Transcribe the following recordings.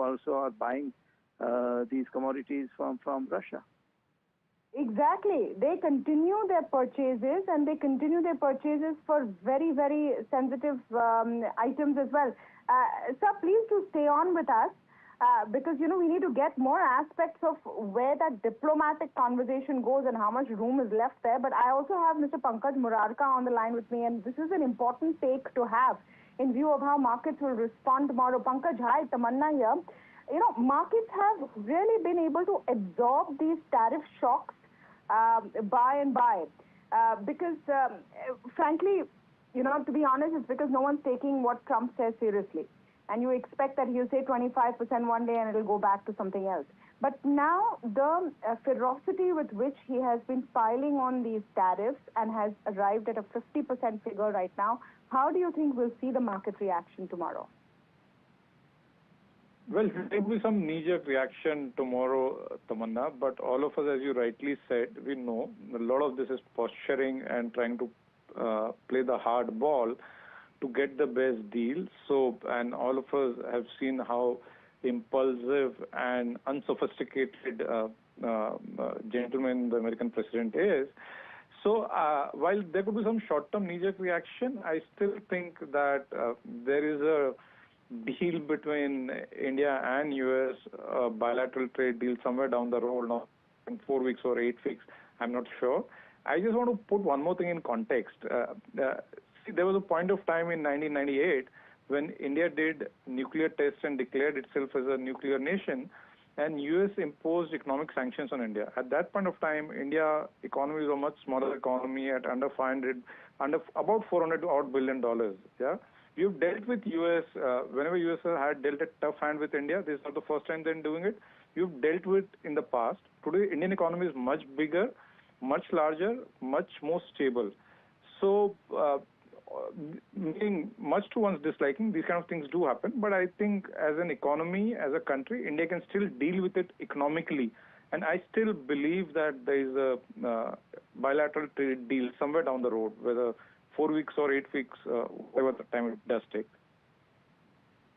also are buying these commodities from Russia. Exactly. They continue their purchases, and they continue their purchases for very, very sensitive items as well. Sir, please do stay on with us because, we need to get more aspects of where that diplomatic conversation goes and how much room is left there. But I also have Mr. Pankaj Murarka on the line with me, and this is an important take to have in view of how markets will respond tomorrow. Pankaj, hi, Tamanna here. Markets have really been able to absorb these tariff shocks by and by because frankly, to be honest, it's because no one's taking what Trump says seriously. And you expect that he'll say 25% one day and it'll go back to something else. But now the ferocity with which he has been piling on these tariffs and has arrived at a 50% figure right now, how do you think we'll see the market reaction tomorrow? Well, there will be some knee-jerk reaction tomorrow, Tamanna, but all of us, as you rightly said, we know a lot of this is posturing and trying to play the hard ball to get the best deal. So, and all of us have seen how impulsive and unsophisticated gentleman the American president is. So, while there could be some short-term knee-jerk reaction, I still think that there is a deal between India and US, bilateral trade deal somewhere down the road, not in 4 weeks or 8 weeks, I'm not sure. I just want to put one more thing in context. See, there was a point of time in 1998 when India did nuclear tests and declared itself as a nuclear nation, and US imposed economic sanctions on India. At that point of time, India economy was a much smaller economy at under about $400 odd billion. Yeah. You've dealt with US, whenever US had dealt a tough hand with India, this is not the first time they're doing it. You've dealt with in the past. Today, Indian economy is much bigger, much larger, much more stable. So, meaning much to one's disliking, these kind of things do happen. But I think as an economy, as a country, India can still deal with it economically. And I still believe that there is a bilateral trade deal somewhere down the road, whether 4 weeks or 8 weeks, whatever the time it does take.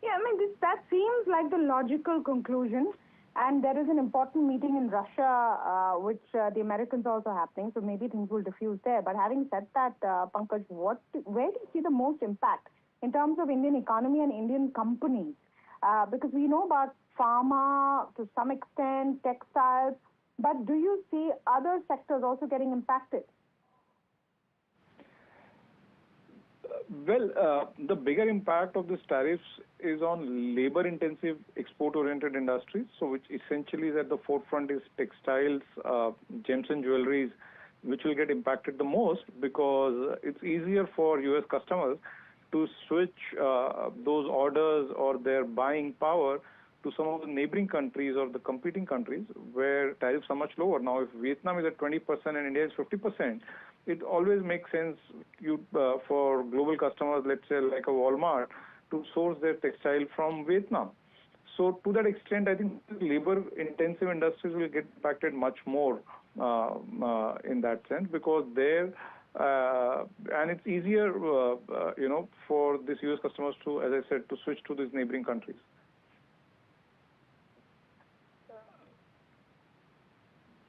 Yeah, that seems like the logical conclusion. And there is an important meeting in Russia, which the Americans are also happening, so maybe things will diffuse there. But having said that, Pankaj, where do you see the most impact in terms of Indian economy and Indian companies? Because we know about pharma to some extent, textiles, but do you see other sectors also getting impacted? Well, the bigger impact of these tariffs is on labor-intensive, export-oriented industries, so which essentially is at the forefront is textiles, gems and jewelries, which will get impacted the most because it's easier for US customers to switch those orders or their buying power to some of the neighboring countries or the competing countries where tariffs are much lower. Now, if Vietnam is at 20% and India is 50%, it always makes sense for global customers, let's say like a Walmart, to source their textile from Vietnam. So to that extent, I think labor-intensive industries will get impacted much more in that sense because there, and it's easier, for these US customers to, as I said, to switch to these neighboring countries.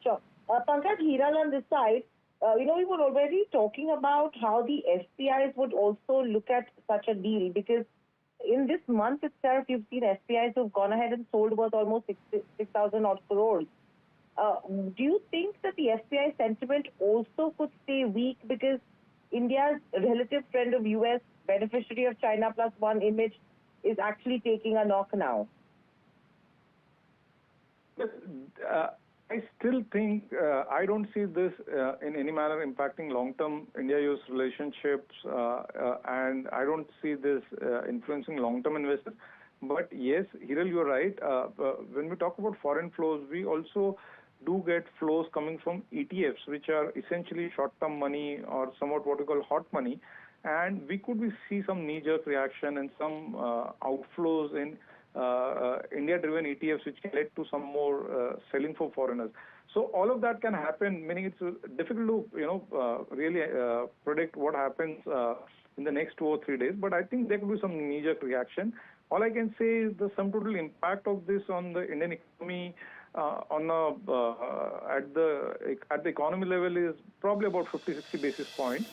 Sure. Pankaj, Hiral on this side, we were already talking about how the FPIs would also look at such a deal because in this month itself, you've seen FPIs who've gone ahead and sold worth almost 6,000 odd crores. Do you think that the FPI sentiment also could stay weak because India's relative friend of US, beneficiary of China plus one image, is actually taking a knock now? I still think I don't see this in any manner impacting long-term India-US relationships, and I don't see this influencing long-term investors. But yes, Hiral, you're right. When we talk about foreign flows, we also do get flows coming from ETFs, which are essentially short-term money or somewhat what we call hot money. And we could see some knee-jerk reaction and some outflows in India-driven ETFs, which can lead to some more selling for foreigners. So all of that can happen, meaning it's difficult to really predict what happens in the next 2 or 3 days. But I think there could be some knee-jerk reaction. All I can say is the sum total impact of this on the Indian economy at the economy level is probably about 50-60 basis points.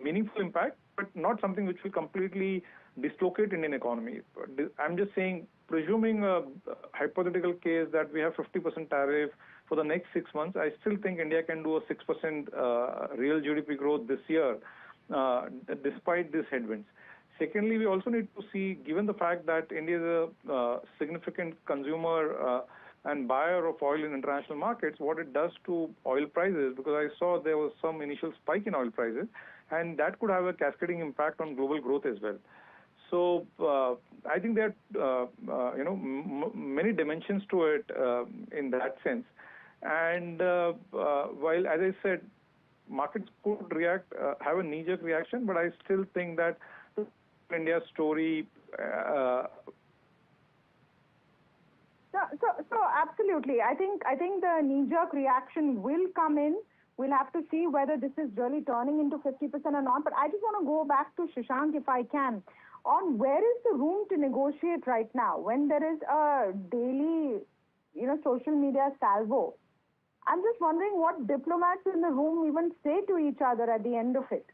Meaningful impact, but not something which will completely dislocate Indian economy. I'm just saying, presuming a hypothetical case that we have 50% tariff for the next 6 months, I still think India can do a 6% real GDP growth this year, despite these headwinds. Secondly, we also need to see, given the fact that India is a significant consumer and buyer of oil in international markets, what it does to oil prices, because I saw there was some initial spike in oil prices, and that could have a cascading impact on global growth as well. So I think there are many dimensions to it in that sense. And while, as I said, markets could react, have a knee-jerk reaction, but I still think that India's story. So absolutely, I think the knee-jerk reaction will come in. We'll have to see whether this is really turning into 50% or not. But I just want to go back to Shashank, if I can, on where is the room to negotiate right now when there is a daily, social media salvo. I'm just wondering what diplomats in the room even say to each other at the end of it.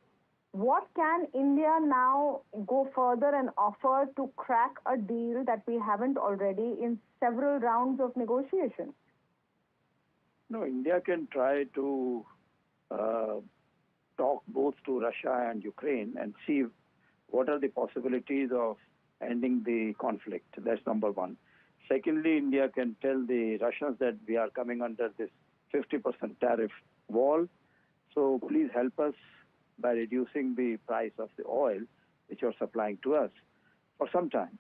What can India now go further and offer to crack a deal that we haven't already in several rounds of negotiations? No, India can try to talk both to Russia and Ukraine and see what are the possibilities of ending the conflict. That's number one. Secondly, India can tell the Russians that we are coming under this 50% tariff wall. So please help us by reducing the price of the oil which you're supplying to us for some time.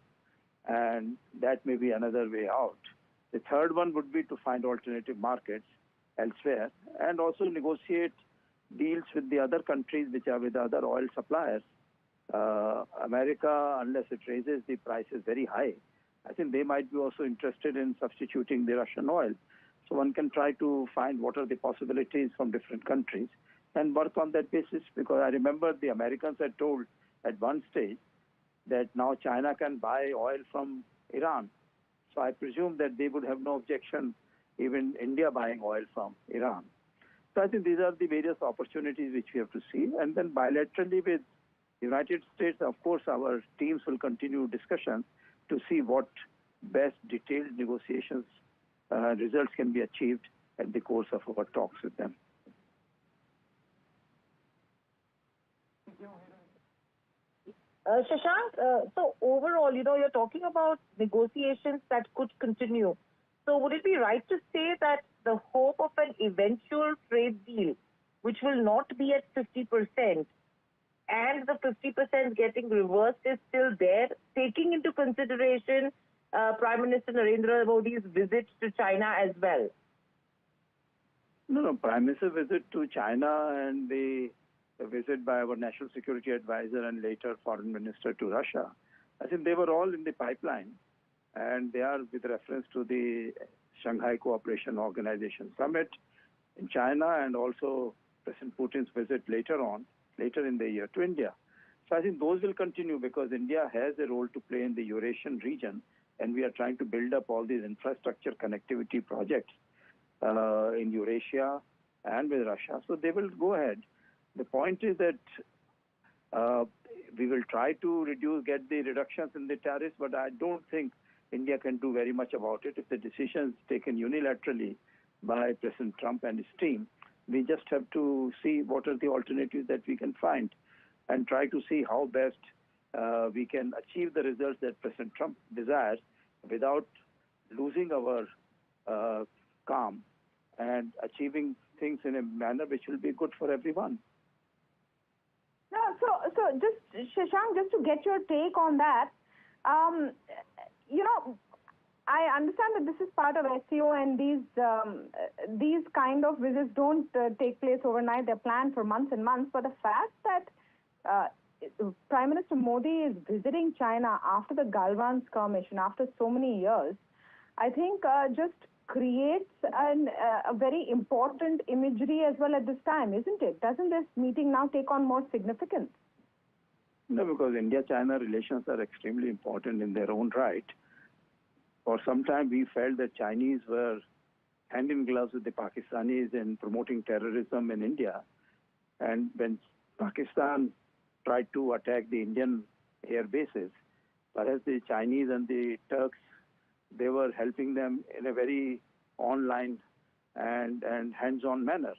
And that may be another way out. The third one would be to find alternative markets elsewhere and also negotiate deals with the other countries which are with other oil suppliers. America, unless it raises the prices very high, I think they might be also interested in substituting the Russian oil. So one can try to find what are the possibilities from different countries and work on that basis, because I remember the Americans had told at one stage that now China can buy oil from Iran. So I presume that they would have no objection even India buying oil from Iran. So I think these are the various opportunities which we have to see. And then bilaterally with the United States, of course, our teams will continue discussions to see what best detailed negotiations results can be achieved at the course of our talks with them. Shashank, so overall, you're talking about negotiations that could continue. So would it be right to say that the hope of an eventual trade deal, which will not be at 50%, and the 50% getting reversed is still there, taking into consideration Prime Minister Narendra Modi's visit to China as well? No, Prime Minister's visit to China and the visit by our National Security Advisor and later Foreign Minister to Russia, I think they were all in the pipeline, and they are with reference to the Shanghai Cooperation Organization Summit in China and also President Putin's visit later in the year to India. So I think those will continue because India has a role to play in the Eurasian region, and we are trying to build up all these infrastructure connectivity projects in Eurasia and with Russia. So they will go ahead. The point is that we will try to get the reductions in the tariffs, but I don't think India can do very much about it. If the decision is taken unilaterally by President Trump and his team, we just have to see what are the alternatives that we can find and try to see how best we can achieve the results that President Trump desires without losing our calm and achieving things in a manner which will be good for everyone. No, so just Shashank, just to get your take on that, I understand that this is part of SEO, and these kind of visits don't take place overnight. They're planned for months and months. But the fact that Prime Minister Modi is visiting China after the Galwan skirmish and after so many years, I think just creates a very important imagery as well at this time, isn't it? Doesn't this meeting now take on more significance? No, because India-China relations are extremely important in their own right. For some time, we felt that Chinese were hand in gloves with the Pakistanis in promoting terrorism in India. And when Pakistan tried to attack the Indian air bases, whereas the Chinese and the Turks, they were helping them in a very online and hands-on manner.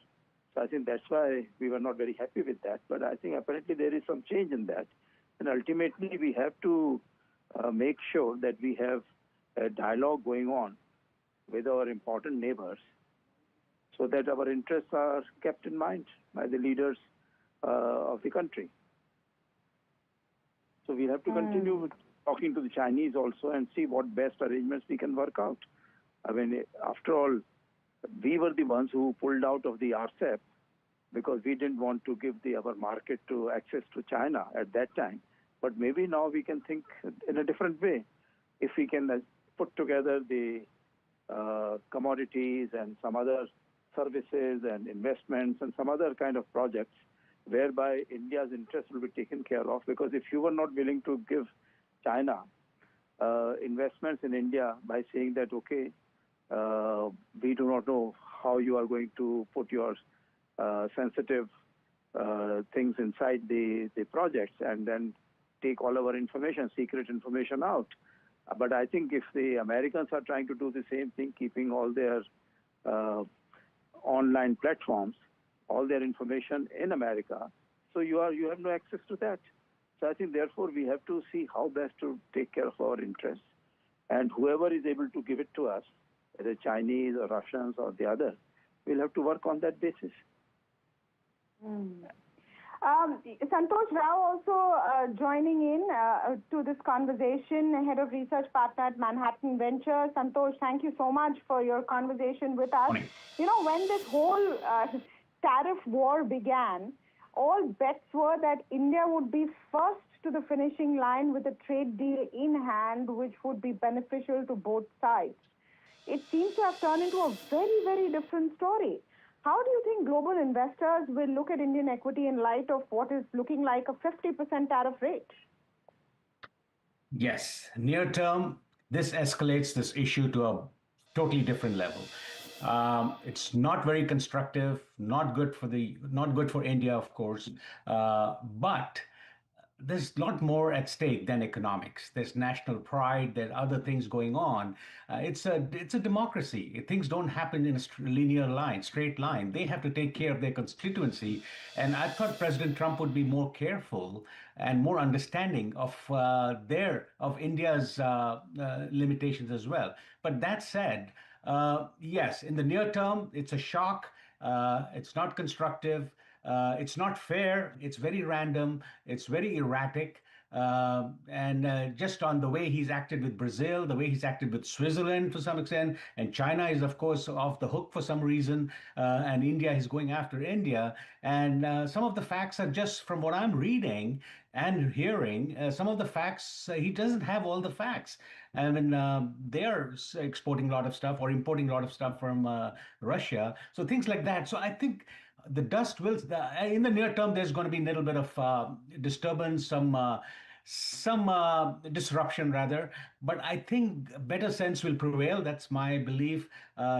So I think that's why we were not very happy with that. But I think apparently there is some change in that. And ultimately, we have to make sure that we have a dialogue going on with our important neighbors so that our interests are kept in mind by the leaders of the country. So we have to continue with talking to the Chinese also and see what best arrangements we can work out. I mean, after all, we were the ones who pulled out of the RCEP because we didn't want to give our market to access to China at that time. But maybe now we can think in a different way. If we can put together the commodities and some other services and investments and some other kind of projects whereby India's interest will be taken care of. Because if you were not willing to give China investments in India by saying that, okay, we do not know how you are going to put your sensitive things inside the projects and then take all our information, secret information out. But I think if the Americans are trying to do the same thing, keeping all their online platforms, all their information in America, so you have no access to that. So I think therefore we have to see how best to take care of our interests. And whoever is able to give it to us, whether Chinese or Russians or the others, we'll have to work on that basis. Santosh Rao also joining in to this conversation, head of research partner at Manhattan Venture. Santosh, thank you so much for your conversation with us. Morning. You know, when this whole tariff war began, all bets were that India would be first to the finishing line with a trade deal in hand, which would be beneficial to both sides. It seems to have turned into a very, very different story. How do you think global investors will look at Indian equity in light of what is looking like a 50% tariff rate? Yes, near term, this escalates this issue to a totally different level. It's not very constructive, not good for India, of course, but there's a lot more at stake than economics. There's national pride. There are other things going on. It's a democracy. Things don't happen in a linear line, straight line. They have to take care of their constituency. And I thought President Trump would be more careful and more understanding of India's limitations as well. But that said, yes, in the near term, it's a shock. It's not constructive. It's not fair. It's very random. It's very erratic. And just on the way he's acted with Brazil, the way he's acted with Switzerland to some extent, and China is, of course, off the hook for some reason, and India is going after India. And some of the facts are just from what I'm reading and hearing, some of the facts, he doesn't have all the facts. I mean, they're exporting a lot of stuff or importing a lot of stuff from Russia. So things like that. So I think the dust will, in the near term, there's going to be a little bit of disturbance, some disruption rather, but I think better sense will prevail. That's my belief.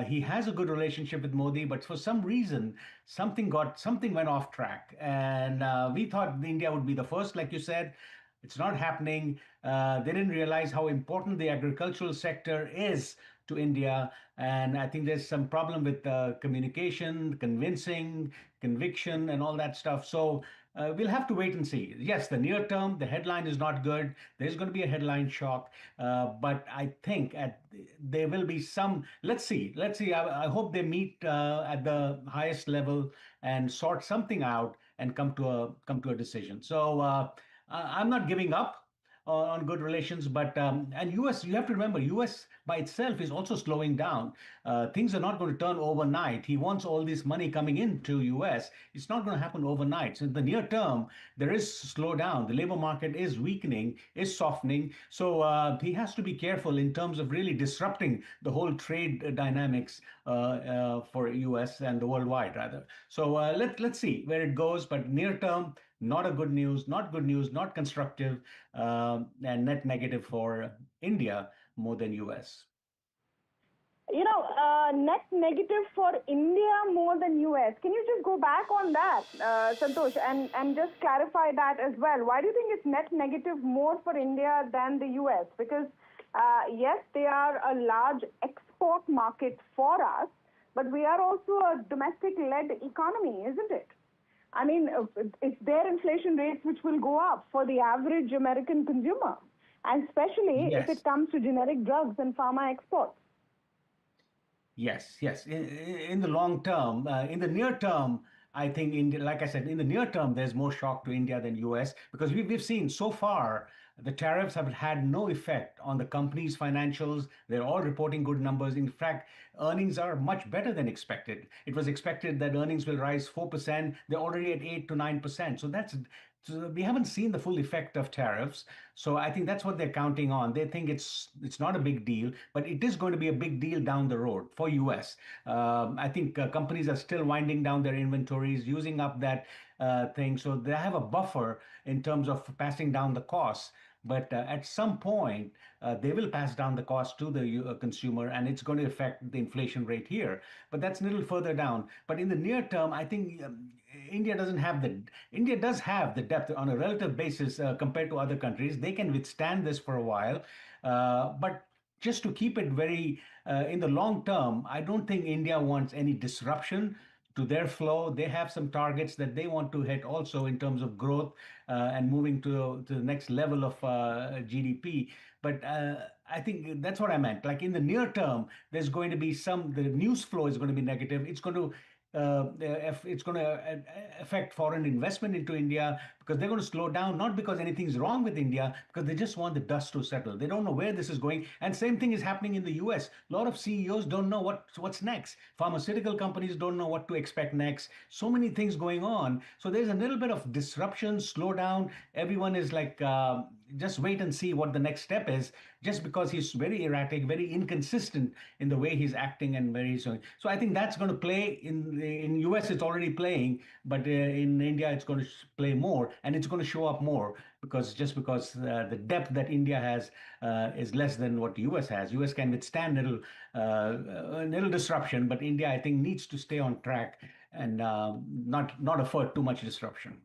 He has a good relationship with Modi, but for some reason, something went off track. And we thought India would be the first, like you said. It's not happening. They didn't realize how important the agricultural sector is to India. And I think there's some problem with communication, convincing, conviction, and all that stuff. So we'll have to wait and see. Yes, the near term, the headline is not good. There's going to be a headline shock. But I think there will be some, let's see. I hope they meet at the highest level and sort something out and come to a decision. So I'm not giving up on good relations, but and U.S. You have to remember, U.S. by itself is also slowing down. Things are not going to turn overnight. He wants all this money coming into U.S. It's not going to happen overnight. So in the near term, there is slowdown. The labor market is weakening, is softening. So he has to be careful in terms of really disrupting the whole trade dynamics for U.S. and the worldwide rather. So let's see where it goes. But near term, not a good news, not constructive, and net negative for India more than US. Net negative for India more than US. Can you just go back on that, Santosh, and just clarify that as well? Why do you think it's net negative more for India than the US? Because, yes, they are a large export market for us, but we are also a domestic-led economy, isn't it? I mean, it's their inflation rates which will go up for the average American consumer, and especially if it comes to generic drugs and pharma exports. Yes, yes. In the long term, in the near term, I think India, like I said, in the near term, there's more shock to India than US because we've seen so far the tariffs have had no effect on the company's financials. They're all reporting good numbers. In fact, earnings are much better than expected. It was expected that earnings will rise 4%. They're already at 8 to 9%. So we haven't seen the full effect of tariffs. So I think that's what they're counting on. They think it's not a big deal, but it is going to be a big deal down the road for US. I think companies are still winding down their inventories, using up that thing. So they have a buffer in terms of passing down the costs. But at some point, they will pass down the cost to the consumer, and it's going to affect the inflation rate here. But that's a little further down. But in the near term, I think India does have the depth on a relative basis compared to other countries. They can withstand this for a while, but just to keep it very in the long term, I don't think India wants any disruption to their flow. They have some targets that they want to hit also in terms of growth and moving to the next level of GDP. But I think that's what I meant. Like in the near term, there's going to be the news flow is going to be negative. It's going to affect foreign investment into India because they're going to slow down, not because anything's wrong with India, because they just want the dust to settle. They don't know where this is going. And same thing is happening in the US. A lot of CEOs don't know what's next. Pharmaceutical companies don't know what to expect next. So many things going on. So there's a little bit of disruption, slowdown. Everyone is like, just wait and see what the next step is, just because he's very erratic, very inconsistent in the way he's acting and very so. So I think that's going to play in US. It's already playing, but in India it's going to play more, and it's going to show up more because the depth that India has is less than what US has. US can withstand a little disruption, but India I think needs to stay on track and not afford too much disruption.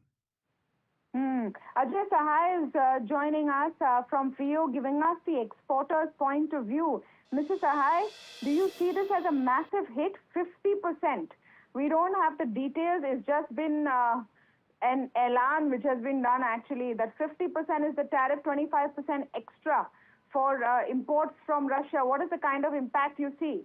Ajay Sahai is joining us from FIO, giving us the exporter's point of view. Mr. Sahai, do you see this as a massive hit? 50%. We don't have the details. It's just been an elan which has been done actually, that 50% is the tariff, 25% extra for imports from Russia. What is the kind of impact you see?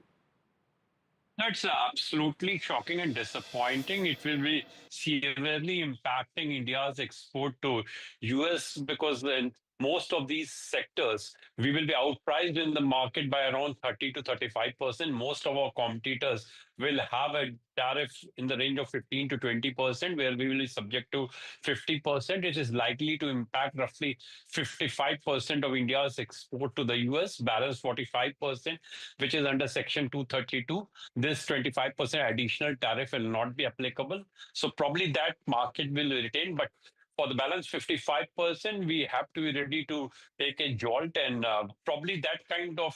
That's absolutely shocking and disappointing. It will be severely impacting India's export to US because then most of these sectors, we will be outpriced in the market by around 30 to 35%. Most of our competitors will have a tariff in the range of 15 to 20%, where we will be subject to 50%. It is likely to impact roughly 55% of India's export to the US, balance 45%, which is under Section 232. This 25% additional tariff will not be applicable. So probably that market will retain, but for the balance 55%, we have to be ready to take a jolt, and probably that kind of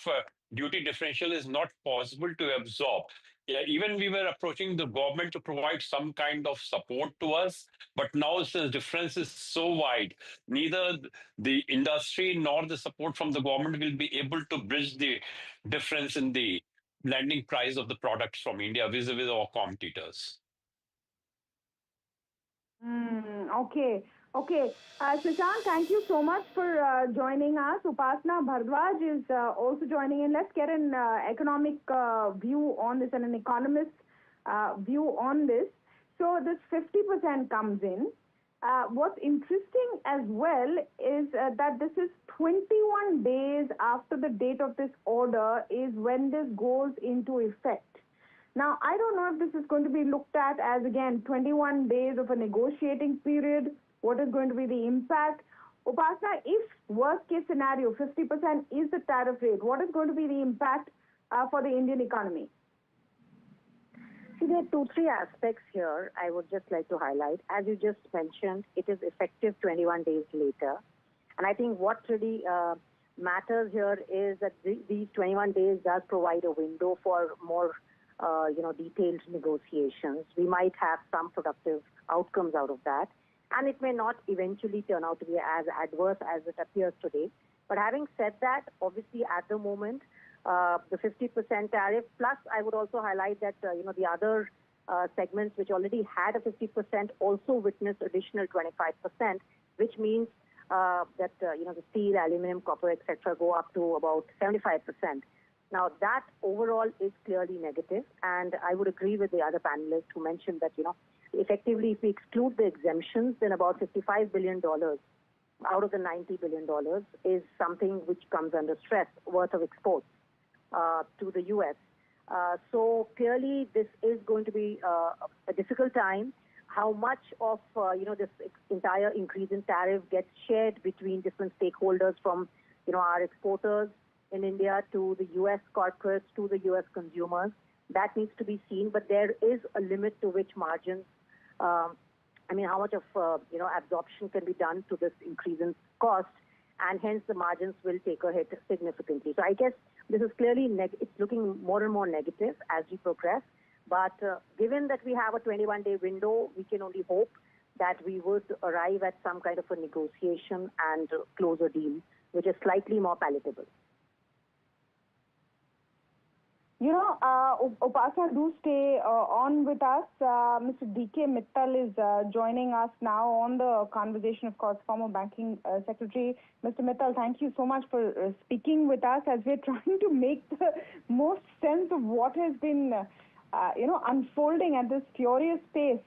duty differential is not possible to absorb. Yeah, even we were approaching the government to provide some kind of support to us, but now the difference is so wide, neither the industry nor the support from the government will be able to bridge the difference in the landing price of the products from India vis-a-vis our competitors. Okay. Shashank, thank you so much for joining us. Upasna Bhardwaj is also joining in. Let's get an economic view on this and an economist view on this. So this 50% comes in. What's interesting as well is that this is 21 days after the date of this order is when this goes into effect. Now, I don't know if this is going to be looked at as, again, 21 days of a negotiating period. What is going to be the impact? Upasna, if worst case scenario, 50% is the tariff rate, what is going to be the impact for the Indian economy? See, there are two, three aspects here I would just like to highlight. As you just mentioned, it is effective 21 days later. And I think what really matters here is that these 21 days does provide a window for more, detailed negotiations. We might have some productive outcomes out of that. And it may not eventually turn out to be as adverse as it appears today. But having said that, obviously at the moment, the 50% tariff, plus I would also highlight that, the other segments which already had a 50% also witnessed additional 25%, which means that, the steel, aluminum, copper, etc. go up to about 75%. Now, that overall is clearly negative, and I would agree with the other panelists who mentioned that, effectively, if we exclude the exemptions, then about $55 billion out of the $90 billion is something which comes under stress worth of exports to the U.S. So clearly, this is going to be a difficult time. How much of this entire increase in tariff gets shared between different stakeholders, from our exporters in India to the U.S. corporates to the U.S. consumers, that needs to be seen. But there is a limit to which margins. How much of absorption can be done to this increase in cost, and hence the margins will take a hit significantly. So I guess this is clearly it's looking more and more negative as we progress. But given that we have a 21-day window, we can only hope that we would arrive at some kind of a negotiation and close a deal which is slightly more palatable. Upasana, do stay on with us. Mr. D.K. Mittal is joining us now on the conversation, of course, former banking secretary. Mr. Mittal, thank you so much for speaking with us as we're trying to make the most sense of what has been, unfolding at this furious pace.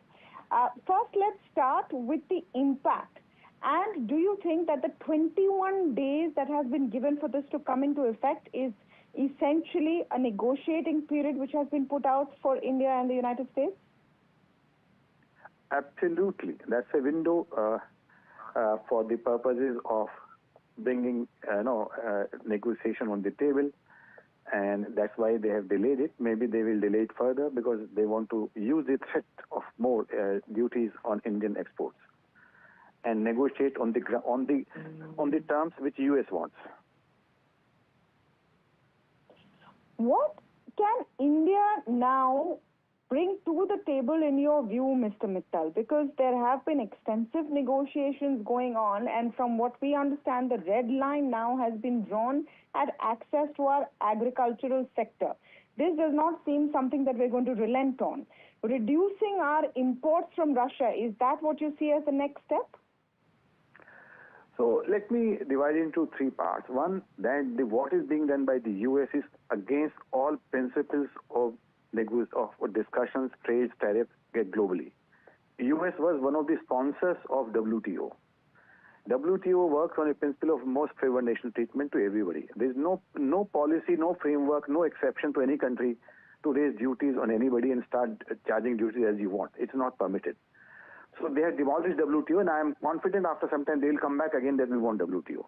First, let's start with the impact. And do you think that the 21 days that has been given for this to come into effect is essentially a negotiating period which has been put out for India and the United States? Absolutely. That's a window for the purposes of bringing negotiation on the table, and that's why they have delayed it. Maybe they will delay it further because they want to use the threat of more duties on Indian exports and negotiate on the terms which US wants. What can India now bring to the table in your view, Mr. Mittal? Because there have been extensive negotiations going on, and from what we understand, the red line now has been drawn at access to our agricultural sector. This does not seem something that we're going to relent on. Reducing our imports from Russia, is that what you see as the next step? So let me divide into three parts. One, that what is being done by the US is against all principles of discussions, trades, tariffs globally. The US was one of the sponsors of WTO. WTO works on a principle of most favored nation treatment to everybody. There is no policy, no framework, no exception to any country to raise duties on anybody and start charging duties as you want. It's not permitted. So they have demolished WTO, and I am confident after some time they will come back again that we want WTO.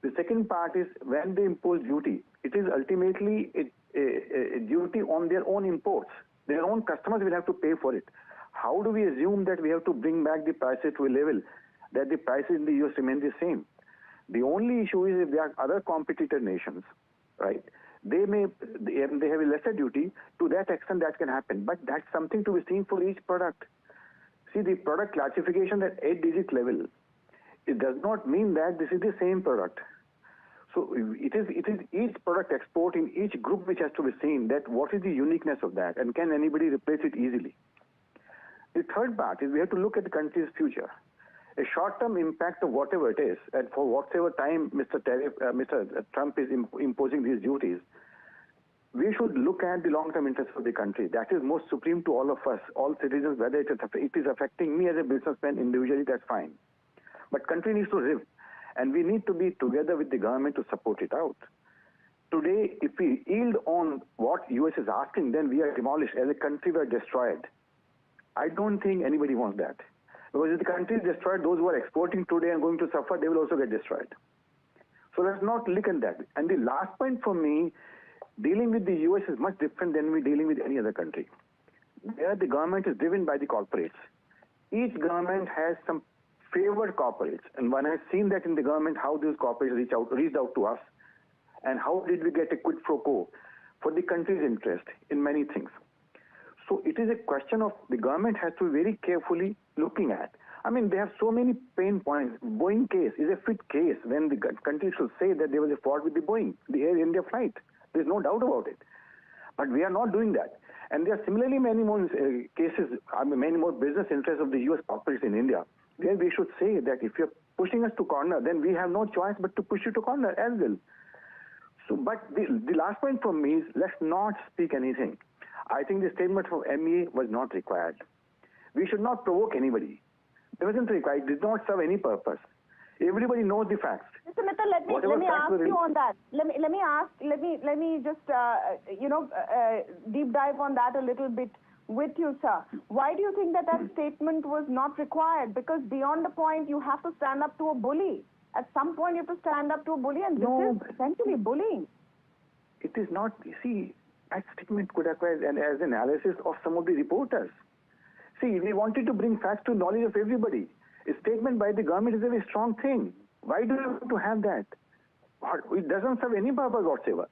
The second part is when they impose duty, it is ultimately a duty on their own imports. Their own customers will have to pay for it. How do we assume that we have to bring back the prices to a level that the prices in the US remain the same? The only issue is if there are other competitor nations, right? They have a lesser duty. To that extent, that can happen. But that's something to be seen for each product. See, the product classification at 8-digit level, it does not mean that this is the same product. So it is each product export in each group which has to be seen, that what is the uniqueness of that and can anybody replace it easily. The third part is we have to look at the country's future. A short-term impact of whatever it is, and for whatever time Mr. Trump is imposing these duties, we should look at the long-term interests of the country. That is most supreme to all of us, all citizens, whether it is affecting me as a businessman individually, that's fine. But country needs to live, and we need to be together with the government to support it out. Today, if we yield on what US is asking, then we are demolished. As a country, we are destroyed. I don't think anybody wants that. Because if the country is destroyed, those who are exporting today and going to suffer, they will also get destroyed. So let's not look at that. And the last point for me, dealing with the US is much different than we dealing with any other country. where the government is driven by the corporates. Each government has some favored corporates, and one has seen that in the government how those corporates reached out to us, and how did we get a quid pro quo for the country's interest in many things. So it is a question of the government has to be very carefully looking at. I mean, they have so many pain points. Boeing case is a fit case when the country should say that there was a fault with the Boeing, the Air India flight. There's no doubt about it. But we are not doing that. And there are similarly many more cases, many more business interests of the US corporates in India, where we should say that if you're pushing us to corner, then we have no choice but to push you to corner as well. So, but the last point from me is, let's not speak anything. I think the statement from MEA was not required. We should not provoke anybody. It wasn't required. It did not serve any purpose. Everybody knows the facts. Mr. Mittal, let me ask you on that. Let me just deep dive on that a little bit with you, sir. Why do you think that statement was not required? Because beyond the point, you have to stand up to a bully. At some point, you have to stand up to a bully, and this is essentially bullying. It is not. You see, that statement could occur as an analysis of some of the reporters. See, we wanted to bring facts to knowledge of everybody. A statement by the government is a very strong thing. Why do you have to have that? It doesn't serve any purpose whatsoever.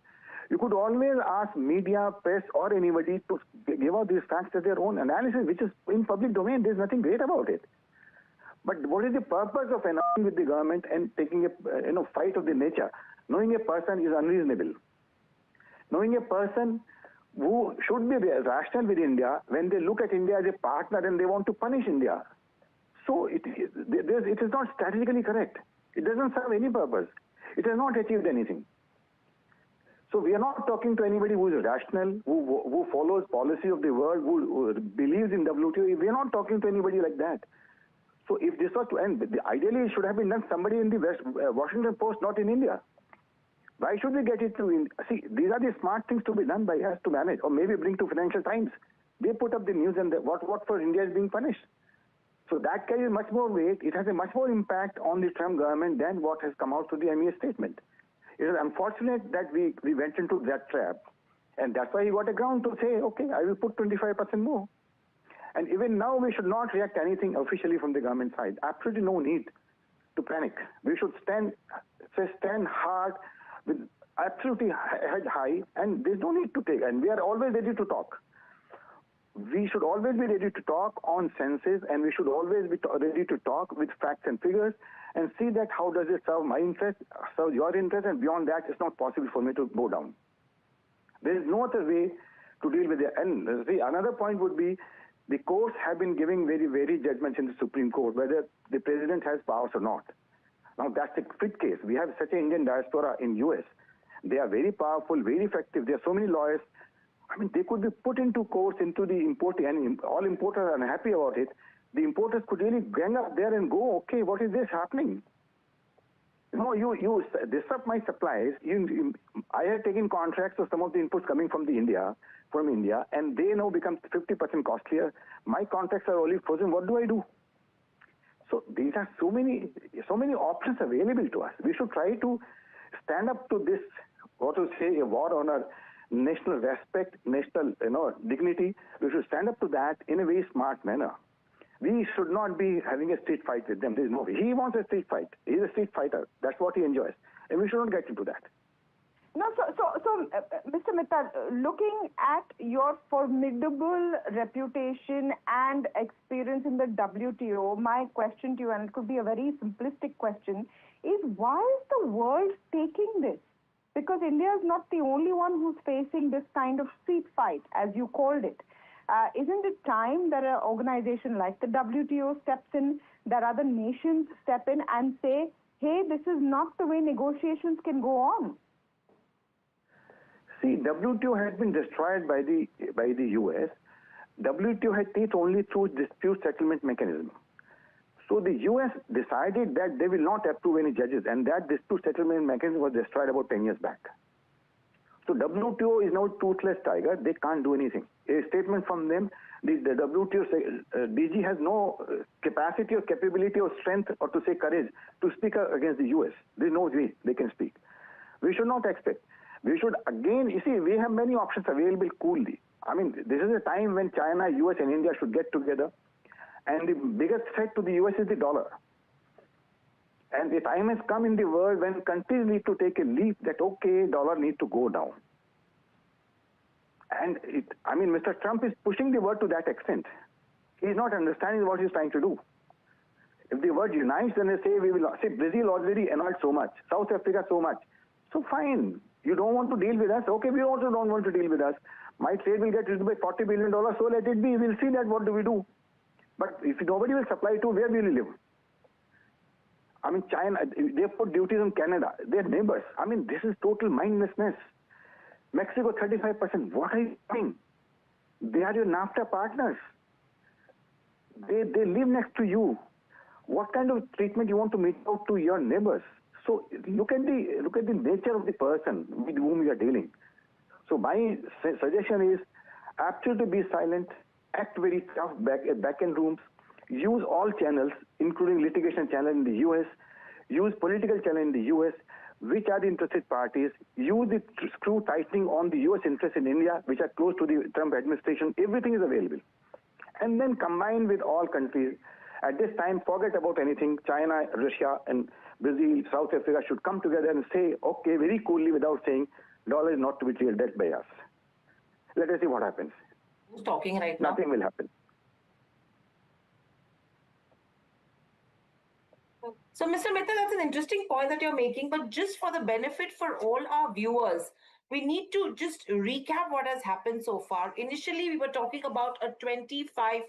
You could always ask media, press, or anybody to give out these facts as their own analysis, which is in public domain. There's nothing great about it. But what is the purpose of announcing with the government and taking a fight of the nature? Knowing a person is unreasonable. Knowing a person who should be rational with India, when they look at India as a partner and they want to punish India. So it is not strategically correct. It doesn't serve any purpose. It has not achieved anything. So we are not talking to anybody who is rational, who follows policy of the world, who believes in WTO. We are not talking to anybody like that. So if this was to end, ideally it should have been done somebody in the Washington Post, not in India. Why should we get it to? See, these are the smart things to be done by us to manage, or maybe bring to Financial Times. They put up the news and what for India is being punished. So that carries much more weight. It has a much more impact on the Trump government than what has come out through the MEA statement. It is unfortunate that we went into that trap, and that's why he got a ground to say, okay, I will put 25% more. And even now, we should not react to anything officially from the government side. Absolutely no need to panic. We should stand hard with absolutely head high, and there's no need to take. And we are always ready to talk. We should always be ready to talk on senses, and we should always be ready to talk with facts and figures and see that how does it serve my interest, serve your interest, and beyond that, it's not possible for me to go down. There is no other way to deal with it. And see, another point would be, the courts have been giving very, very judgments in the Supreme Court, whether the president has powers or not. Now, that's a fit case. We have such an Indian diaspora in US. They are very powerful, very effective. There are so many lawyers. I mean, they could be put into courts, into the importing, and all importers are unhappy about it. The importers could really gang up there and go, okay, what is this happening? You disrupt my supplies. I have taken contracts of some of the inputs coming from India, and they now become 50% costlier. My contracts are only frozen. What do I do? So these are so many options available to us. We should try to stand up to this, what to say, a war on our national respect, national dignity. We should stand up to that in a very smart manner. We should not be having a street fight with them. There is no way. He wants a street fight. He's a street fighter. That's what he enjoys. And we should not get into that. No, so Mr. Mittal, looking at your formidable reputation and experience in the WTO, my question to you, and it could be a very simplistic question, is why is the world taking this? Because India is not the only one who's facing this kind of street fight, as you called it. Isn't it time that an organization like the WTO steps in, that other nations step in and say, hey, this is not the way negotiations can go on? See, WTO has been destroyed by the US. WTO had teeth only through dispute settlement mechanism. So the US decided that they will not approve any judges, and that dispute settlement mechanism was destroyed about 10 years back. So WTO is now toothless tiger. They can't do anything. A statement from them, the WTO DG has no capacity or capability or strength or to say courage to speak against the US. There's no way they can speak. We should not expect. We should again, you see, we have many options available coolly. I mean, this is a time when China, US, and India should get together. And the biggest threat to the US is the dollar. And the time has come in the world when countries need to take a leap that, okay, dollar needs to go down. And Mr. Trump is pushing the world to that extent. He's not understanding what he's trying to do. If the world unites, then they say, Brazil already annoyed so much, South Africa so much. So fine, you don't want to deal with us. Okay, we also don't want to deal with us. My trade will get reduced by $40 billion, so let it be. We'll see that, what do we do? But if nobody will supply to, where will you live? I mean, China, they put duties on Canada, their neighbors. I mean, this is total mindlessness. Mexico, 35%. What are you doing? They are your NAFTA partners. They live next to you. What kind of treatment you want to mete out to your neighbors? So look at the nature of the person with whom you are dealing. So my suggestion is absolutely be silent, act very tough back in rooms, use all channels, including litigation channel in the US, use political channel in the US, which are the interested parties, use the screw tightening on the US interests in India, which are close to the Trump administration. Everything is available. And then combine with all countries. At this time, forget about anything. China, Russia, and Brazil, South Africa should come together and say, okay, very coolly, without saying, dollar is not to be treated debt by us. Let us see what happens. Who's talking right now? Nothing will happen. So, Mr. Mehta, that's an interesting point that you're making, but just for the benefit for all our viewers, we need to just recap what has happened so far. Initially, we were talking about a 25%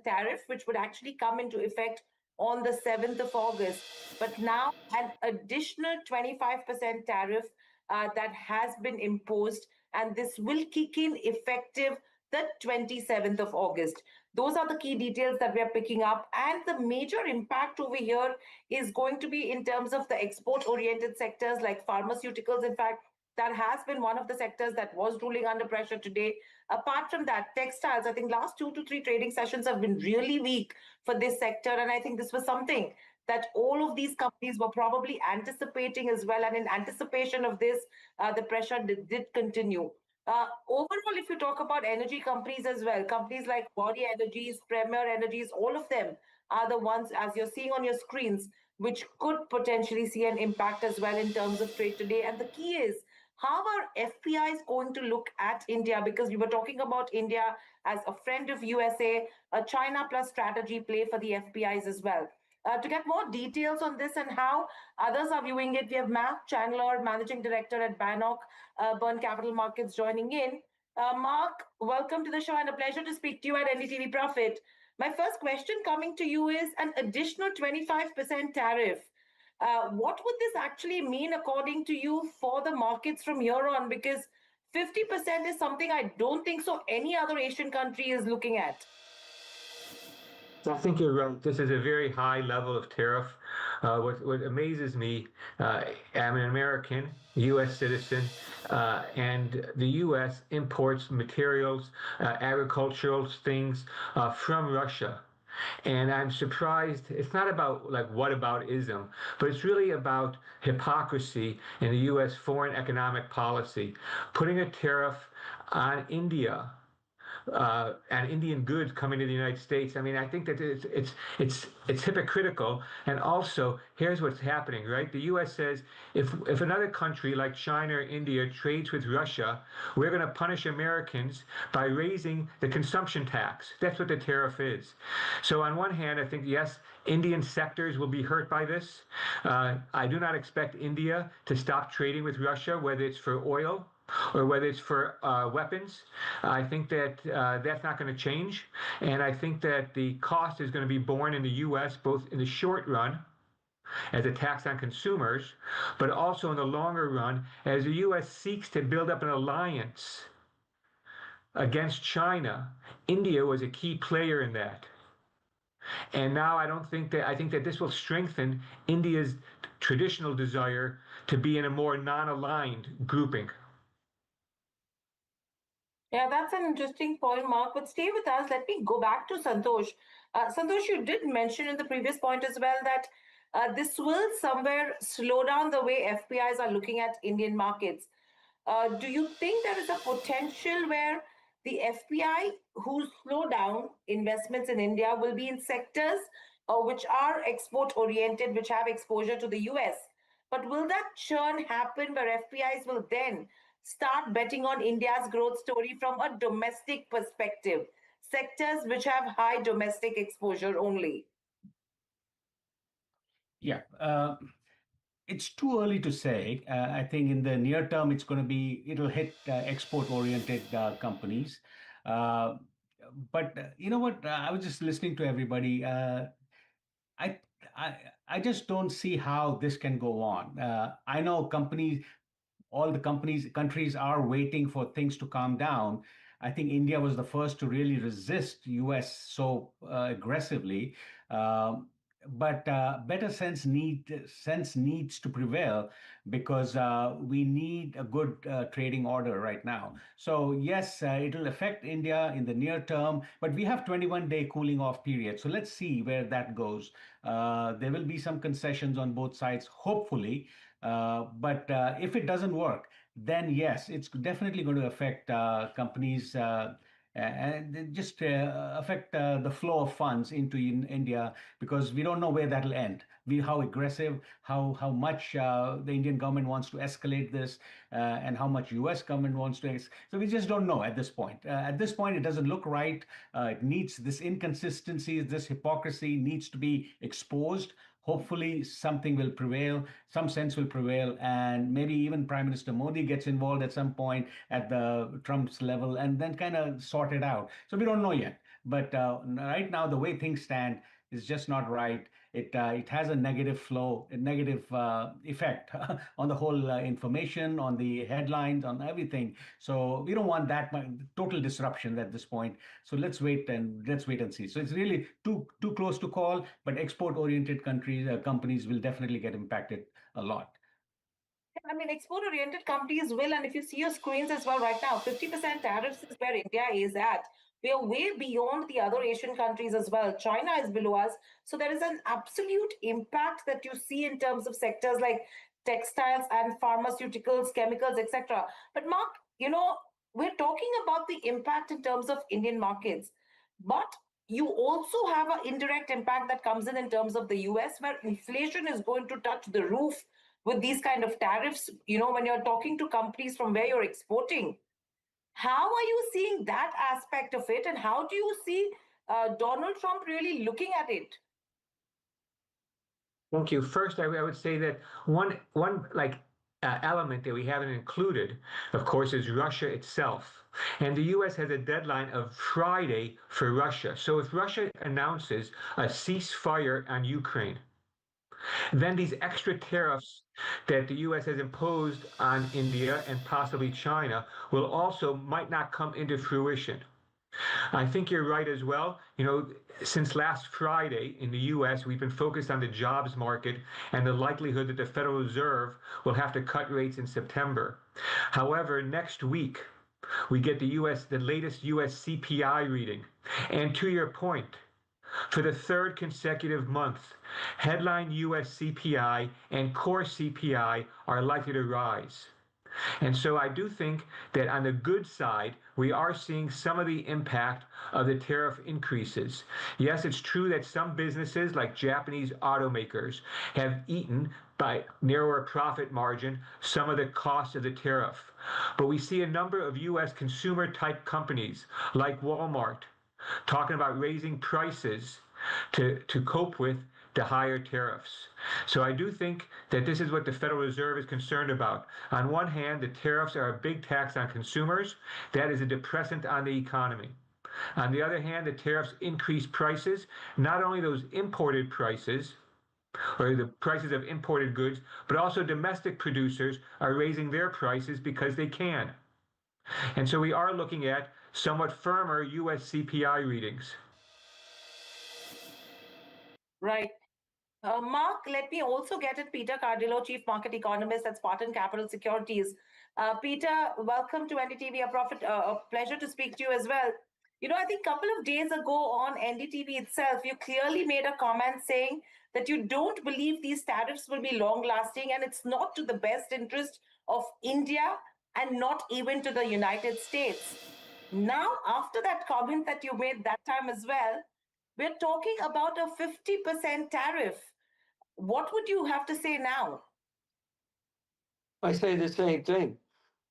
tariff, which would actually come into effect on the 7th of August. But now an additional 25% tariff that has been imposed, and this will kick in effective the 27th of August. Those are the key details that we are picking up. And the major impact over here is going to be in terms of the export-oriented sectors like pharmaceuticals. In fact, that has been one of the sectors that was ruling under pressure today. Apart from that, textiles, I think last 2 to 3 trading sessions have been really weak for this sector. And I think this was something that all of these companies were probably anticipating as well. And in anticipation of this, the pressure did continue. Overall, if you talk about energy companies as well, companies like Body Energies, Premier Energies, all of them are the ones, as you're seeing on your screens, which could potentially see an impact as well in terms of trade today. And the key is, how are FPIs going to look at India? Because we were talking about India as a friend of USA, a China plus strategy play for the FPIs as well. To get more details on this and how others are viewing it, we have Mark Chandler, Managing Director at Bannock Burn Capital Markets, joining in. Mark, welcome to the show and a pleasure to speak to you at NDTV Profit. My first question coming to you is an additional 25% tariff. What would this actually mean, according to you, for the markets from here on? Because 50% is something I don't think so any other Asian country is looking at. I think you're right. This is a very high level of tariff. What amazes me, I'm an American, U.S. citizen, and the U.S. imports materials, agricultural things from Russia. And I'm surprised. It's not about like whataboutism, but it's really about hypocrisy in the U.S. foreign economic policy, putting a tariff on India. And Indian goods coming to the United States. I mean, I think that it's hypocritical. And also, here's what's happening, right? The U.S. says if another country like China or India trades with Russia, we're going to punish Americans by raising the consumption tax. That's what the tariff is. So on one hand, I think yes, Indian sectors will be hurt by this. I do not expect India to stop trading with Russia, whether it's for oil or whether it's for weapons. I think that that's not going to change. And I think that the cost is going to be borne in the U.S., both in the short run as a tax on consumers, but also in the longer run as the U.S. seeks to build up an alliance against China. India was a key player in that. And now I think that this will strengthen India's traditional desire to be in a more non-aligned grouping. Yeah, that's an interesting point, Mark. But stay with us. Let me go back to Santosh. Santosh, you did mention in the previous point as well that this will somewhere slow down the way FPIs are looking at Indian markets. Do you think there is a potential where the FPI who slow down investments in India will be in sectors which are export oriented, which have exposure to the US. But will that churn happen where FPIs will then start betting on India's growth story from a domestic perspective? Sectors which have high domestic exposure only. Yeah, it's too early to say. I think in the near term, it'll hit export-oriented companies. Uh, but you know what? I was just listening to everybody. I, I, I just don't see how this can go on. I know all the countries are waiting for things to calm down. I think India was the first to really resist US so aggressively. Um, but better sense needs to prevail because we need a good trading order right now. So yes, it'll affect India in the near term, but we have 21-day cooling off period. So let's see where that goes. There will be some concessions on both sides, hopefully. But if it doesn't work, then yes, it's definitely going to affect companies and just affect the flow of funds into India because we don't know where that'll end. How aggressive, how much the Indian government wants to escalate this, and how much U.S. government wants to. So we just don't know at this point. At this point, it doesn't look right. It needs this inconsistency, this hypocrisy needs to be exposed. Hopefully, something will prevail, some sense will prevail, and maybe even Prime Minister Modi gets involved at some point at the Trump's level and then kind of sort it out. So we don't know yet. But right now, the way things stand is just not right. It has a negative flow, a negative effect on the whole information, on the headlines, on everything. So we don't want that total disruption at this point. So let's wait and see. So it's really too close to call, but export-oriented companies will definitely get impacted a lot. I mean, export-oriented companies will, and if you see your screens as well right now, 50% tariffs is where India is at. We are way beyond the other Asian countries as well. China is below us. So there is an absolute impact that you see in terms of sectors like textiles and pharmaceuticals, chemicals, etc. But Mark, we're talking about the impact in terms of Indian markets. But you also have an indirect impact that comes in terms of the US, where inflation is going to touch the roof with these kind of tariffs, when you're talking to companies from where you're exporting. How are you seeing that aspect of it, and how do you see Donald Trump really looking at it? Thank you. First, I would say that one element that we haven't included, of course, is Russia itself. And the U.S. has a deadline of Friday for Russia. So if Russia announces a ceasefire on Ukraine, then these extra tariffs that the U.S. has imposed on India and possibly China might not come into fruition. I think you're right as well. Since last Friday in the U.S., we've been focused on the jobs market and the likelihood that the Federal Reserve will have to cut rates in September. However, next week, we get the latest U.S. CPI reading. And to your point, for the third consecutive month, headline U.S. CPI and core CPI are likely to rise. And so I do think that on the good side, we are seeing some of the impact of the tariff increases. Yes, it's true that some businesses like Japanese automakers have eaten by narrower profit margin some of the cost of the tariff. But we see a number of U.S. consumer type companies like Walmart talking about raising prices to cope with the higher tariffs. So I do think that this is what the Federal Reserve is concerned about. On one hand, the tariffs are a big tax on consumers. That is a depressant on the economy. On the other hand, the tariffs increase prices, not only those imported prices, or the prices of imported goods, but also domestic producers are raising their prices because they can. And so we are looking at somewhat firmer U.S. CPI readings. Right. Mark, let me also get at Peter Cardillo, Chief Market Economist at Spartan Capital Securities. Peter, welcome to NDTV Profit. A pleasure to speak to you as well. I think a couple of days ago on NDTV itself, you clearly made a comment saying that you don't believe these tariffs will be long lasting and it's not to the best interest of India and not even to the United States. Now, after that comment that you made that time as well, we're talking about a 50% tariff. What would you have to say now? I say the same thing.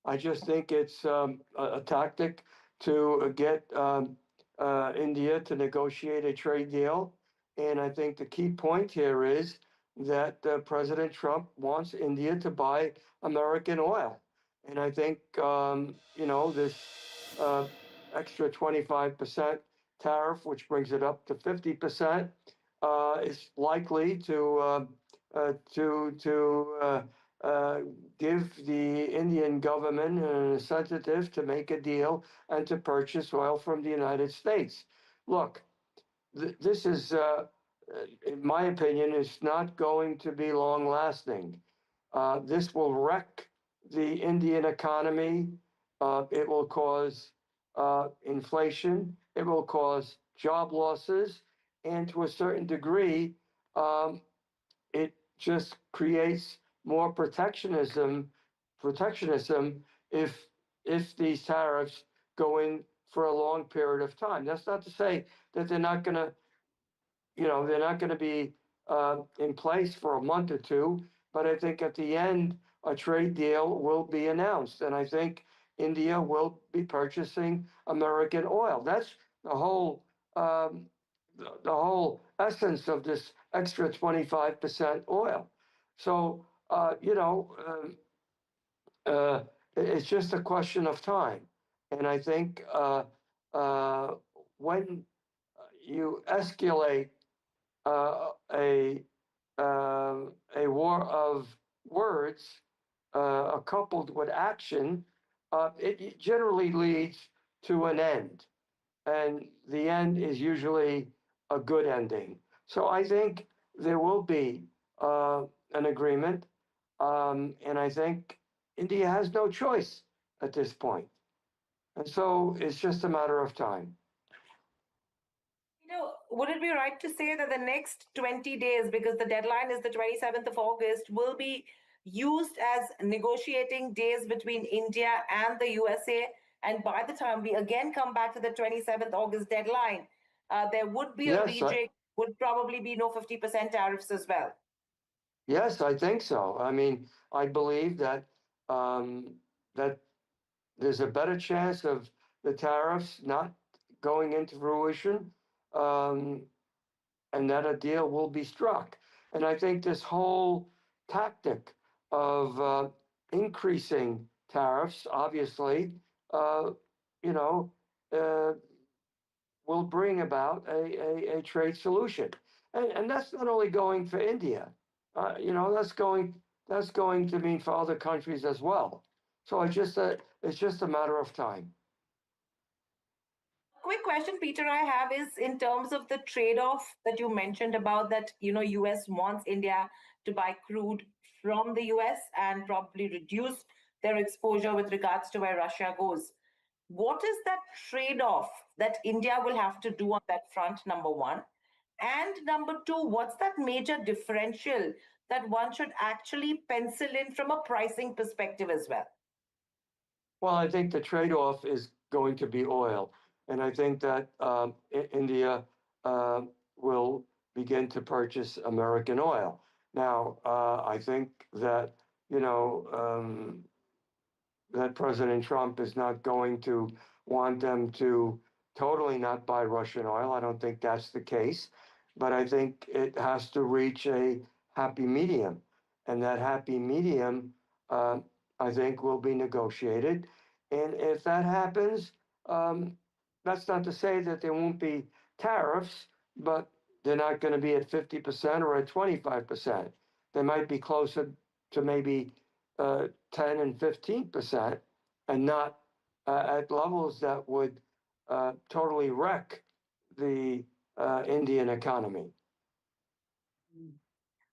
I just think it's a tactic to get India to negotiate a trade deal. And I think the key point here is that President Trump wants India to buy American oil. And I think, this extra 25% tariff, which brings it up to 50%, is likely to give the Indian government an incentive to make a deal and to purchase oil from the United States. Look, this is, in my opinion, is not going to be long lasting. This will wreck the Indian economy. It will cause inflation. It will cause job losses. And to a certain degree, it just creates more protectionism if these tariffs go in for a long period of time. That's not to say that they're not going to be in place for a month or two, but I think at the end a trade deal will be announced, and I think India will be purchasing American oil. That's the whole essence of this extra 25% oil. So, it's just a question of time. And I think when you escalate a war of words coupled with action, it generally leads to an end. And the end is usually a good ending. So I think there will be an agreement, and I think India has no choice at this point. And so it's just a matter of time. Would it be right to say that the next 20 days, because the deadline is the 27th of August, will be used as negotiating days between India and the USA? And by the time we again come back to the 27th August deadline, there would be a rejig, would probably be no 50% tariffs as well. Yes, I think so. I mean, I believe that that there's a better chance of the tariffs not going into fruition, and that a deal will be struck. And I think this whole tactic of increasing tariffs, obviously, will bring about a trade solution. And that's not only going for India, that's going to mean for other countries as well. So it's just a matter of time. Quick question, Peter, I have is in terms of the trade-off that you mentioned about that, US wants India to buy crude from the US and probably reduce their exposure with regards to where Russia goes. What is that trade-off that India will have to do on that front, number one? And number two, what's that major differential that one should actually pencil in from a pricing perspective as well? Well, I think the trade-off is going to be oil. And I think that India will begin to purchase American oil. Now, I think that, that President Trump is not going to want them to totally not buy Russian oil. I don't think that's the case. But I think it has to reach a happy medium. And that happy medium, I think, will be negotiated. And if that happens, that's not to say that there won't be tariffs, but they're not going to be at 50% or at 25%. They might be closer to maybe 10 and 15%, and not at levels that would totally wreck the Indian economy.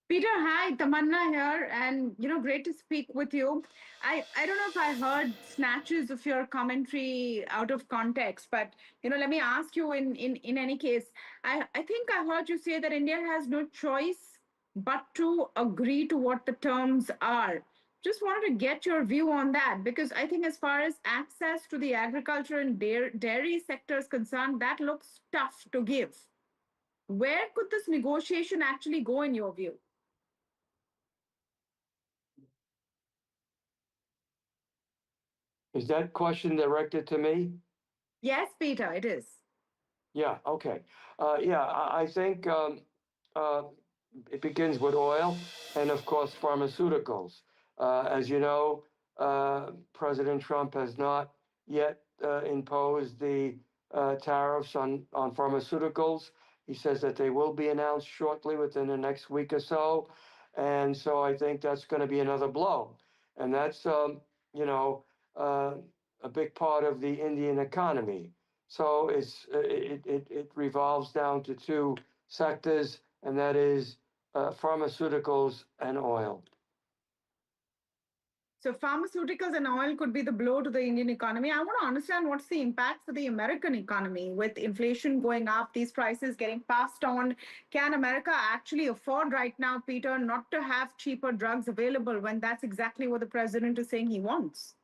Peter, hi, Tamanna here, and great to speak with you. I don't know if I heard snatches of your commentary out of context, but let me ask you in any case. I think I heard you say that India has no choice but to agree to what the terms are. Just wanted to get your view on that, because I think as far as access to the agriculture and dairy sector is concerned, that looks tough to give. Where could this negotiation actually go in your view? Is that question directed to me? Yes, Peter, it is. Yeah, okay. I think it begins with oil and, of course, pharmaceuticals. As you know, President Trump has not yet imposed the tariffs on pharmaceuticals. He says that they will be announced shortly within the next week or so. And so I think that's going to be another blow. And that's, a big part of the Indian economy. So it revolves down to two sectors, and that is pharmaceuticals and oil. So pharmaceuticals and oil could be the blow to the Indian economy. I want to understand what's the impact for the American economy with inflation going up, these prices getting passed on. Can America actually afford right now, Peter, not to have cheaper drugs available when that's exactly what the president is saying he wants?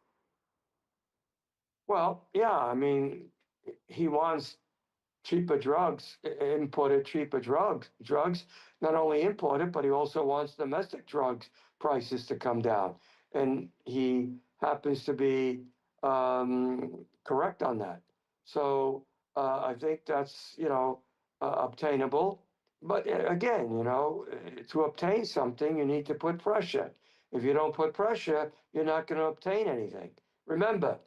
Well, yeah, I mean, he wants cheaper drugs, imported cheaper drugs, not only imported, but he also wants domestic drugs prices to come down. And he happens to be correct on that. So I think that's, obtainable. But again, to obtain something, you need to put pressure. If you don't put pressure, you're not going to obtain anything. Remember,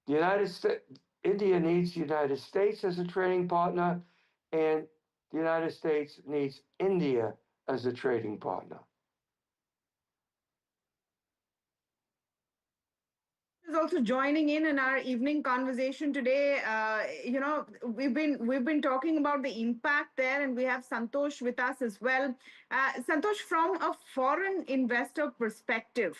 the United States, India needs the United States as a trading partner, and the United States needs India as a trading partner. Is also joining in our evening conversation today. We've been talking about the impact there, and we have Santosh with us as well. Santosh, from a foreign investor perspective,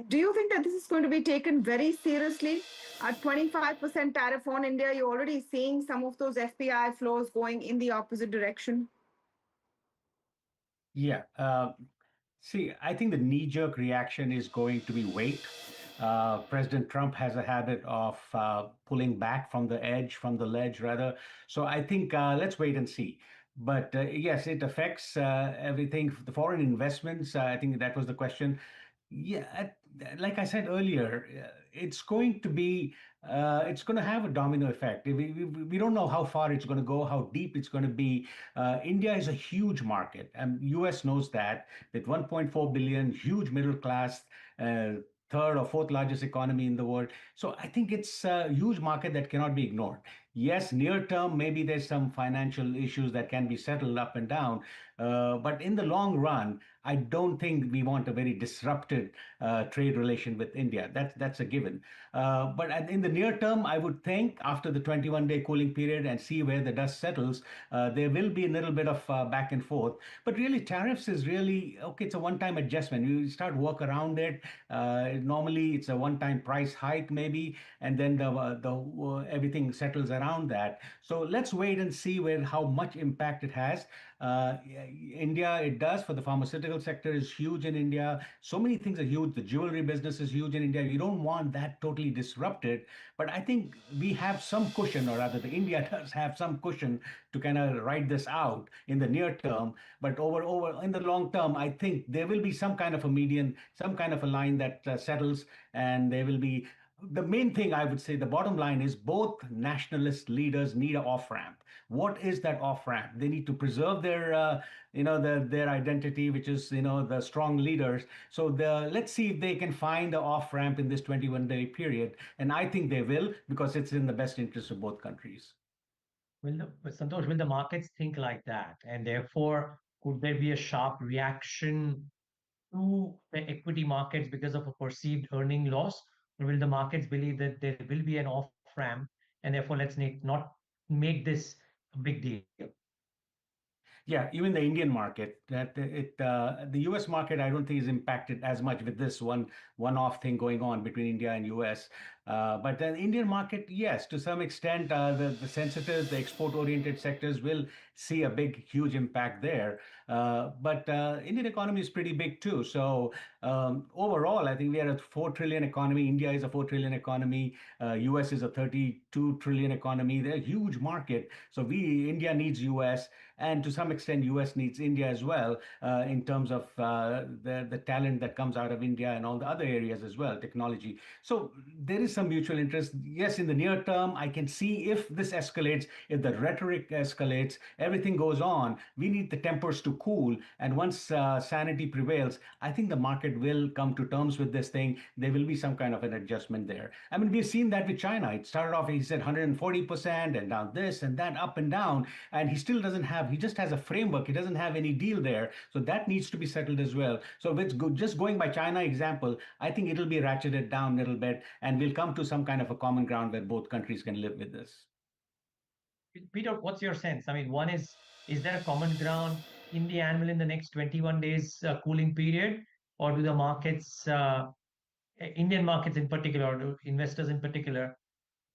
do you think that this is going to be taken very seriously? A 25% tariff on India, you're already seeing some of those FPI flows going in the opposite direction. Yeah. See, I think the knee-jerk reaction is going to be wait. President Trump has a habit of pulling back from the edge, from the ledge, rather. So I think let's wait and see. But yes, it affects everything. The foreign investments, I think that was the question. Yeah, like I said earlier, it's going to be, it's going to have a domino effect. We don't know how far it's going to go, how deep it's going to be. India is a huge market, and US knows that, with 1.4 billion, huge middle class, third or fourth largest economy in the world. So I think it's a huge market that cannot be ignored. Yes, near term, maybe there's some financial issues that can be settled up and down. But in the long run, I don't think we want a very disrupted trade relation with India. That's a given. But in the near term, I would think after the 21-day cooling period and see where the dust settles, there will be a little bit of back and forth. But really, tariffs is really, okay, it's a one-time adjustment. You start work around it. Normally, it's a one-time price hike maybe, and then everything settles around that. So let's wait and see how much impact it has. India, it does, for the pharmaceutical sector is huge in India. So many things are huge. The jewelry business is huge in India. You don't want that totally disrupted. But I think we have some cushion, or rather, the India does have some cushion to kind of ride this out in the near term. But over in the long term, I think there will be some kind of a median, some kind of a line that settles, and there will be. The main thing I would say, the bottom line is both nationalist leaders need an off ramp. What is that off ramp? They need to preserve their identity, which is the strong leaders. So let's see if they can find the off ramp in this 21-day period, and I think they will, because it's in the best interest of both countries. Santosh, will the markets think like that, and therefore could there be a sharp reaction to the equity markets because of a perceived earning loss? Or will the markets believe that there will be an off ramp, and therefore let's not make this a big deal? Yeah, even the Indian market, the U.S. market, I don't think is impacted as much with this one-off thing going on between India and U.S. But the Indian market, yes, to some extent, the sensitive, the export-oriented sectors will see a big, huge impact there. But Indian economy is pretty big too. So overall, I think we are a 4 trillion economy. India is a 4 trillion economy. US is a 32 trillion economy. They're a huge market. So India needs US, and to some extent, US needs India as well in terms of the talent that comes out of India and all the other areas as well, technology. So there is some mutual interest. Yes, in the near term, I can see if this escalates, if the rhetoric escalates, everything goes on, we need the tempers to cool. And once sanity prevails, I think the market will come to terms with this thing. There will be some kind of an adjustment there. I mean, we've seen that with China. It started off, he said 140%, and now this and that, up and down. And he still doesn't have, he just has a framework. He doesn't have any deal there. So that needs to be settled as well. So with just going by China example, I think it'll be ratcheted down a little bit, and we'll come to some kind of a common ground where both countries can live with this. Peter, what's your sense? I mean, one is there a common ground in the annual in the next 21 days cooling period, or do the markets, Indian markets in particular, or do investors in particular,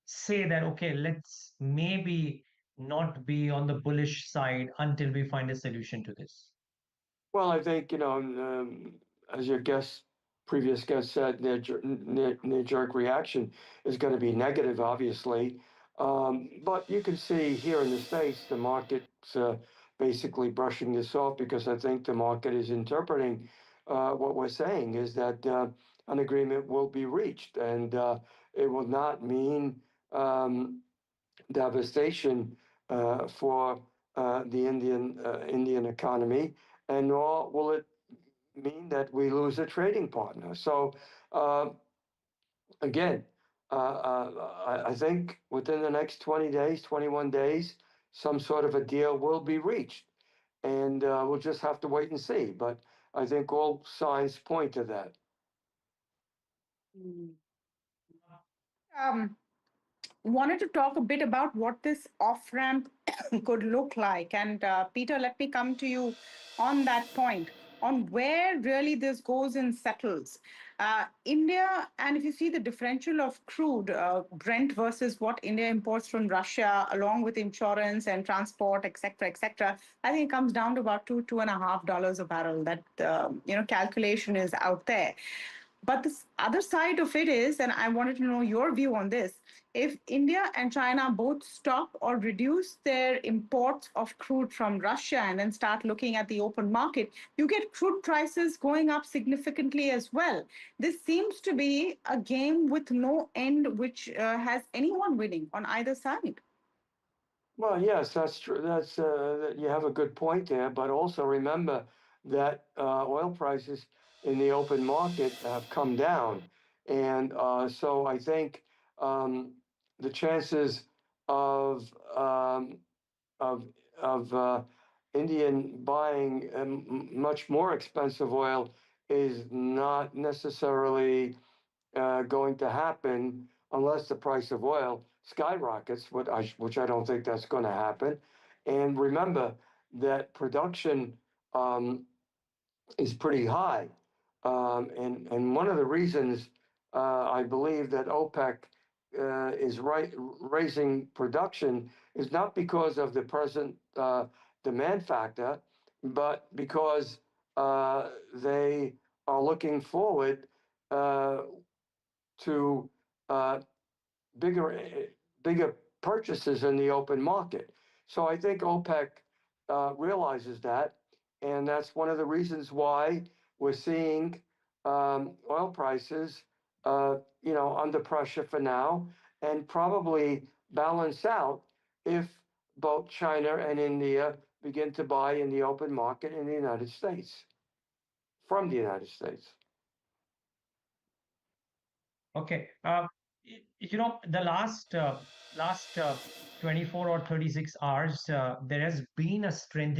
say that, okay, let's maybe not be on the bullish side until we find a solution to this? Well, I think, as your previous guest said, knee-jerk reaction is going to be negative, obviously. But you can see here in the States, the market's basically brushing this off, because I think the market is interpreting what we're saying is that an agreement will be reached, and it will not mean devastation for the Indian economy, and nor will it mean that we lose a trading partner. So again, I think within the next 20 days, 21 days, some sort of a deal will be reached, and we'll just have to wait and see. But I think all signs point to that. Wanted to talk a bit about what this off-ramp could look like. And Peter, let me come to you on that point, on where really this goes and settles. India, and if you see the differential of crude, Brent versus what India imports from Russia, along with insurance and transport, et cetera, I think it comes down to about $2.5 a barrel. That, calculation is out there. But the other side of it is, and I wanted to know your view on this, if India and China both stop or reduce their imports of crude from Russia and then start looking at the open market, you get crude prices going up significantly as well. This seems to be a game with no end, which has anyone winning on either side. Well, yes, that's true. That's you have a good point there, but also remember that oil prices in the open market have come down, and so I think the chances of Indian buying much more expensive oil is not necessarily going to happen unless the price of oil skyrockets, which I don't think that's going to happen. And remember that production is pretty high. And one of the reasons I believe that OPEC is raising production is not because of the present demand factor, but because they are looking forward to bigger purchases in the open market. So I think OPEC realizes that, and that's one of the reasons why we're seeing oil prices, under pressure for now, and probably balance out if both China and India begin to buy in the open market in the United States, from the United States. Okay. The last 24 or 36 hours, there has been a strengthening